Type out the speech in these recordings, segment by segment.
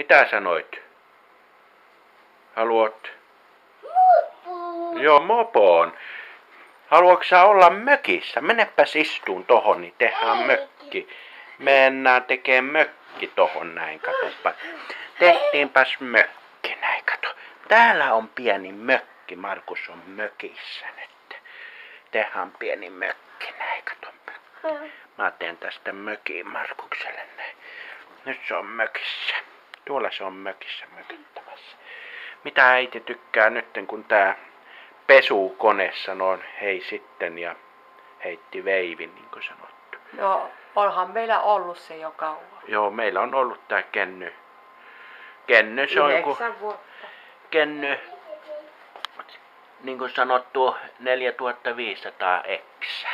Mitä sanoit? Haluat? Mopoon. Joo, mopoon. Haluatko sä olla mökissä? Menepäs istuun tohon, niin tehdään mökki. Mennään tekee mökki tohon näin, katsopa. Tehtiinpäs mökki näin, kato. Täällä on pieni mökki. Markus on mökissä nyt. Tehdään pieni mökki näin, kato. Mä teen tästä mökiin Markukselle näin. Nyt se on mökissä. Tuolla se on mökissä mökittämässä. Mitä äiti tykkää nyt, kun tää pesukone sanoo hei sitten ja heitti veivin, niin kuin sanottu. No, onhan meillä ollut se jo kauan. Joo, meillä on ollut tää Kenny. Kenny, se on joku... 9 vuotta. Kenny, niin kuin sanottu, 4500 X.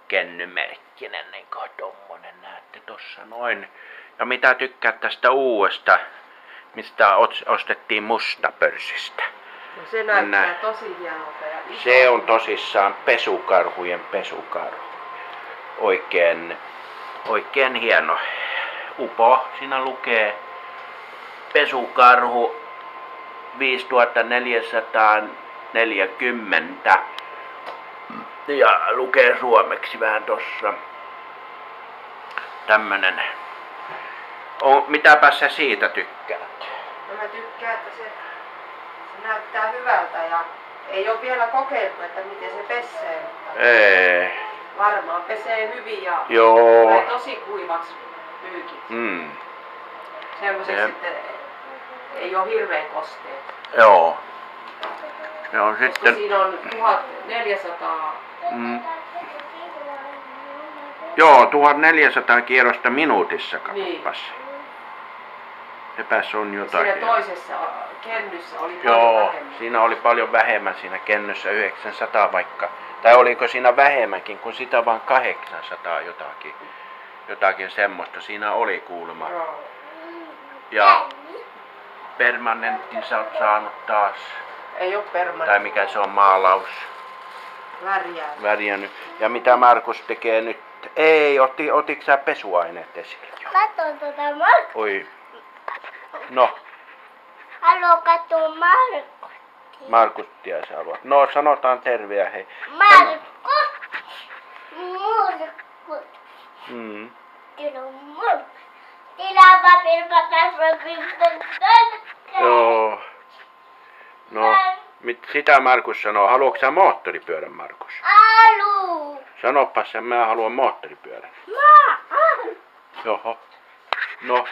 Kenny-merkkinen, niin kuin tommonen, näette tossa noin. Ja mitä tykkää tästä uudesta, mistä ostettiin mustapörssistä? No se näyttää tosi hienolta ja iso. Se on tosissaan pesukarhujen pesukarhu. Oikein hieno. Upo, siinä lukee pesukarhu 5440. Ja lukee suomeksi vähän tossa. Tämmönen. Mitäpä sä siitä tykkäät? No mä tykkään, että se näyttää hyvältä ja ei ole vielä kokeiltu, että miten se pesee. Ei. Varmaan pesee hyvin ja Joo. tulee tosi kuivaksi pyykit. Semmoiseksi, että ei ole hirveän kosteet. Joo. Se on koska sitten... siinä on 1400. Joo, 1400 kierrosta minuutissa, katsopas. Niin. Sepäs on jotakin. Siinä toisessa kennyssä oli paljon vähemmän. Siinä oli paljon vähemmän siinä kennyssä, 900 vaikka. Tai oliko siinä vähemmänkin, kun sitä vaan 800 jotakin semmoista siinä oli kuulemma. Joo. Ja permanentin sä oot saanut taas. Ei oo permanentti. Tai mikä se on, maalaus. Värjännyt. Ja mitä Markus tekee nyt? Ei, otitko sä pesuaineet esille? Katso tuota Markus. Oi. No. Haluaa katsoa Markus. Markus tiedä sä haluat. No, sanotaan terveä hei. Markus. Joo. No, sitä Markus sanoo. Haluatko sä moottoripyörän, Markus? Halu. Sanopas, mä haluan moottoripyörän. Mä haluan. Joho. No,